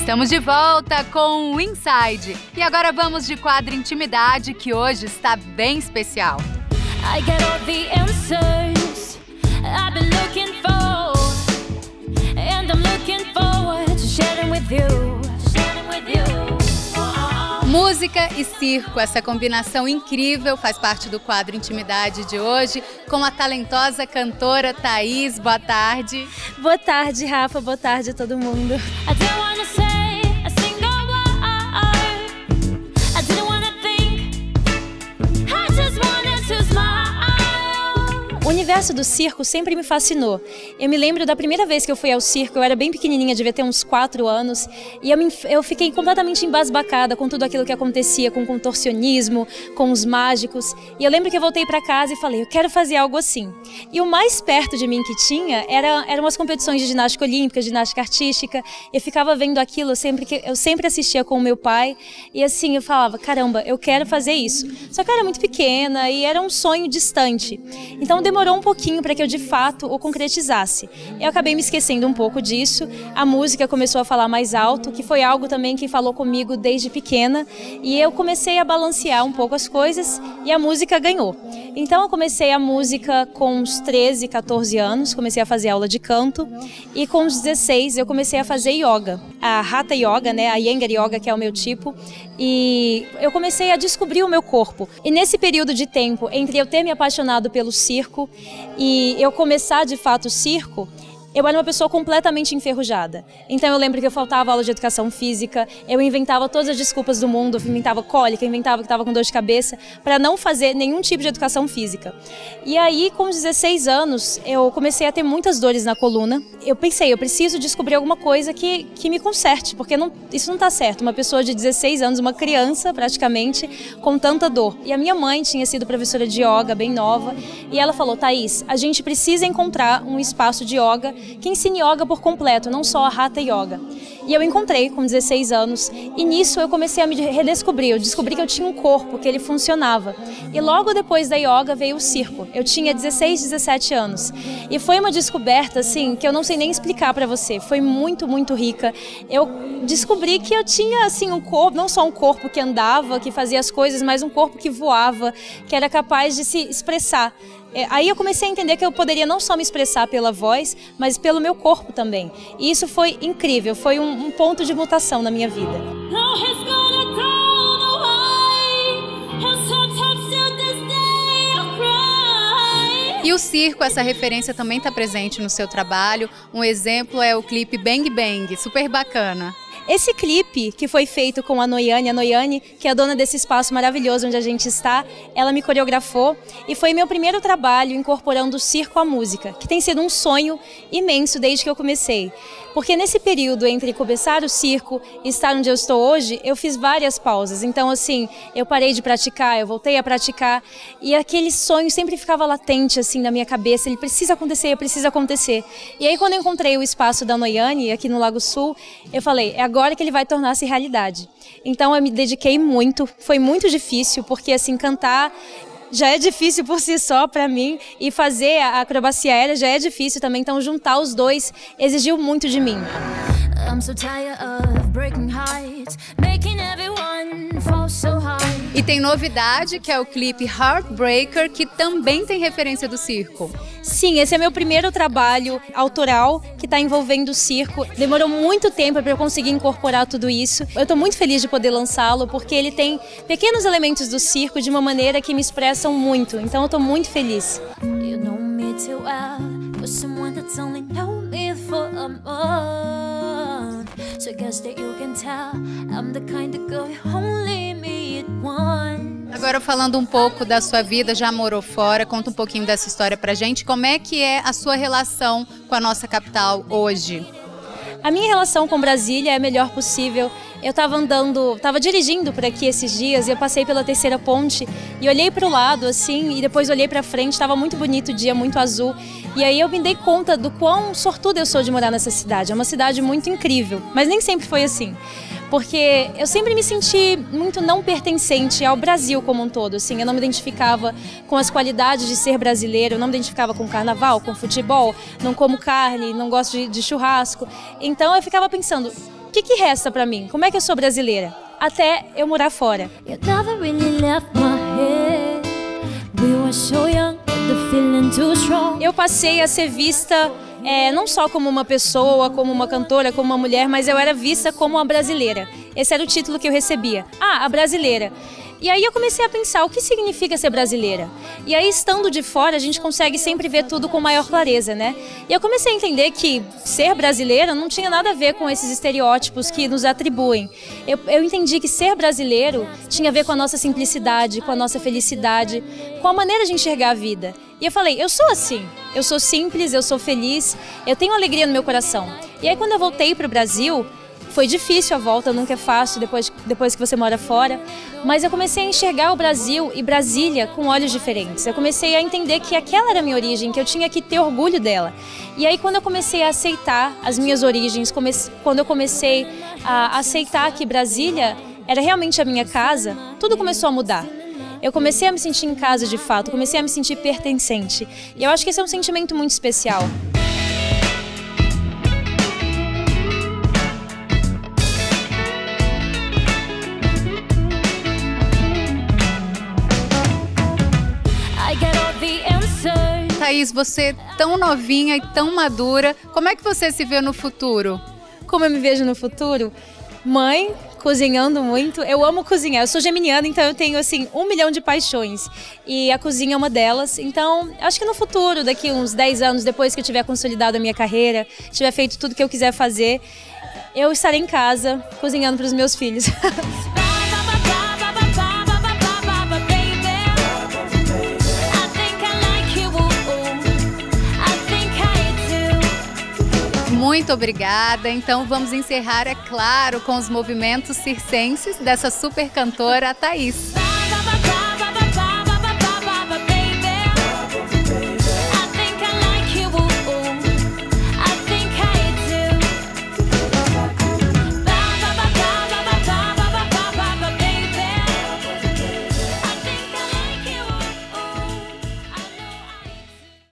Estamos de volta com o Inside. E agora vamos de quadro Intimidade, que hoje está bem especial. I get all the answers I've been looking for, and I'm looking forward to sharing with you. Música e circo, essa combinação incrível faz parte do quadro Intimidade de hoje, com a talentosa cantora Thaís. Boa tarde. Boa tarde, Rafa. Boa tarde a todo mundo. I don't wanna say a single word. I didn't wanna think. I just wanted to smile. O universo do circo sempre me fascinou. Eu me lembro da primeira vez que eu fui ao circo, eu era bem pequenininha, devia ter uns 4 anos, e eu fiquei completamente embasbacada com tudo aquilo que acontecia, com o contorcionismo, com os mágicos. E eu lembro que eu voltei para casa e falei, eu quero fazer algo assim. E o mais perto de mim que tinha eram as competições de ginástica olímpica, ginástica artística. Eu ficava vendo aquilo, eu sempre assistia com o meu pai, e assim eu falava, caramba, eu quero fazer isso. Só que eu era muito pequena e era um sonho distante. Então demorou um pouquinho para que eu de fato o concretizasse. Eu acabei me esquecendo um pouco disso, a música começou a falar mais alto, que foi algo também que falou comigo desde pequena, e eu comecei a balancear um pouco as coisas e a música ganhou. Então eu comecei a música com uns 13, 14 anos, comecei a fazer aula de canto, e com uns 16 eu comecei a fazer yoga, a Hatha Yoga, né, a Iyengar Yoga, que é o meu tipo, e eu comecei a descobrir o meu corpo. E nesse período de tempo, entre eu ter me apaixonado pelo circo e eu começar de fato o circo, eu era uma pessoa completamente enferrujada. Então eu lembro que eu faltava aula de educação física, eu inventava todas as desculpas do mundo, inventava cólica, inventava que estava com dor de cabeça, para não fazer nenhum tipo de educação física. E aí, com os 16 anos, eu comecei a ter muitas dores na coluna. Eu pensei, eu preciso descobrir alguma coisa que me conserte, porque isso não está certo. Uma pessoa de 16 anos, uma criança praticamente, com tanta dor. E a minha mãe tinha sido professora de yoga, bem nova, e ela falou, Thaís, a gente precisa encontrar um espaço de yoga que ensine yoga por completo, não só a Hatha Yoga. E eu encontrei com 16 anos, e nisso eu comecei a me redescobrir, eu descobri que eu tinha um corpo, que ele funcionava. E logo depois da yoga veio o circo. Eu tinha 16, 17 anos. E foi uma descoberta, assim, que eu não sei nem explicar pra você. Foi muito, muito rica. Eu descobri que eu tinha, assim, um corpo, não só um corpo que andava, que fazia as coisas, mas um corpo que voava, que era capaz de se expressar. Aí eu comecei a entender que eu poderia não só me expressar pela voz, mas pelo meu corpo também. E isso foi incrível, foi um ponto de mutação na minha vida. E o circo, essa referência também está presente no seu trabalho. Um exemplo é o clipe Bang Bang, super bacana. Esse clipe, que foi feito com a Noyane, que é a dona desse espaço maravilhoso onde a gente está, ela me coreografou e foi meu primeiro trabalho incorporando o circo à música, que tem sido um sonho imenso desde que eu comecei. Porque nesse período entre começar o circo e estar onde eu estou hoje, eu fiz várias pausas. Então, assim, eu parei de praticar, eu voltei a praticar e aquele sonho sempre ficava latente, assim, na minha cabeça. Ele precisa acontecer. E aí, quando eu encontrei o espaço da Noyane, aqui no Lago Sul, eu falei, é agora que ele vai tornar-se realidade. Então, eu me dediquei muito, foi muito difícil, porque, assim, cantar já é difícil por si só para mim, e fazer a acrobacia aérea já é difícil também, então juntar os dois exigiu muito de mim. E tem novidade, que é o clipe Heartbreaker, que também tem referência do circo. Sim, esse é meu primeiro trabalho autoral que está envolvendo o circo. Demorou muito tempo para eu conseguir incorporar tudo isso. Eu estou muito feliz de poder lançá-lo, porque ele tem pequenos elementos do circo de uma maneira que me expressam muito. Então eu estou muito feliz. You know me too well, for someone that's only known me for a month. So I guess that you can tell I'm the kind of girl you only meet once. Agora, falando um pouco da sua vida, já morou fora, conta um pouquinho dessa história pra gente. Como é que é a sua relação com a nossa capital hoje? A minha relação com Brasília é a melhor possível. Eu estava dirigindo por aqui esses dias e eu passei pela Terceira Ponte e olhei para o lado assim e depois olhei para frente, estava muito bonito o dia, muito azul. E aí eu me dei conta do quão sortuda eu sou de morar nessa cidade. É uma cidade muito incrível, mas nem sempre foi assim. Porque eu sempre me senti muito não pertencente ao Brasil como um todo, assim. Eu não me identificava com as qualidades de ser brasileiro, eu não me identificava com carnaval, com futebol, não como carne, não gosto de churrasco. Então eu ficava pensando, que resta pra mim? Como é que eu sou brasileira? Até eu morar fora. You never really left my head. We were so young, but the feeling too strong. Eu passei a ser vista não só como uma pessoa, como uma cantora, como uma mulher, mas eu era vista como a brasileira. Esse era o título que eu recebia. Ah, a brasileira. E aí eu comecei a pensar, o que significa ser brasileira? E aí, estando de fora, a gente consegue sempre ver tudo com maior clareza, né? E eu comecei a entender que ser brasileira não tinha nada a ver com esses estereótipos que nos atribuem. Eu entendi que ser brasileiro tinha a ver com a nossa simplicidade, com a nossa felicidade, com a maneira de enxergar a vida. E eu falei, eu sou assim, eu sou simples, eu sou feliz, eu tenho alegria no meu coração. E aí, quando eu voltei para o Brasil, foi difícil a volta, nunca é fácil depois que você mora fora, mas eu comecei a enxergar o Brasil e Brasília com olhos diferentes. Eu comecei a entender que aquela era a minha origem, que eu tinha que ter orgulho dela. E aí, quando eu comecei a aceitar as minhas origens, quando eu comecei a aceitar que Brasília era realmente a minha casa, tudo começou a mudar. Eu comecei a me sentir em casa de fato, comecei a me sentir pertencente. E eu acho que esse é um sentimento muito especial. Thaís, você tão novinha e tão madura, como é que você se vê no futuro? Como eu me vejo no futuro? Mãe, cozinhando muito. Eu amo cozinhar. Eu sou geminiana, então eu tenho assim 1 milhão de paixões. E a cozinha é uma delas. Então, acho que no futuro, daqui uns 10 anos, depois que eu tiver consolidado a minha carreira, tiver feito tudo que eu quiser fazer, eu estarei em casa cozinhando para os meus filhos. Muito obrigada. Então vamos encerrar, é claro, com os movimentos circenses dessa super cantora, a Thaís.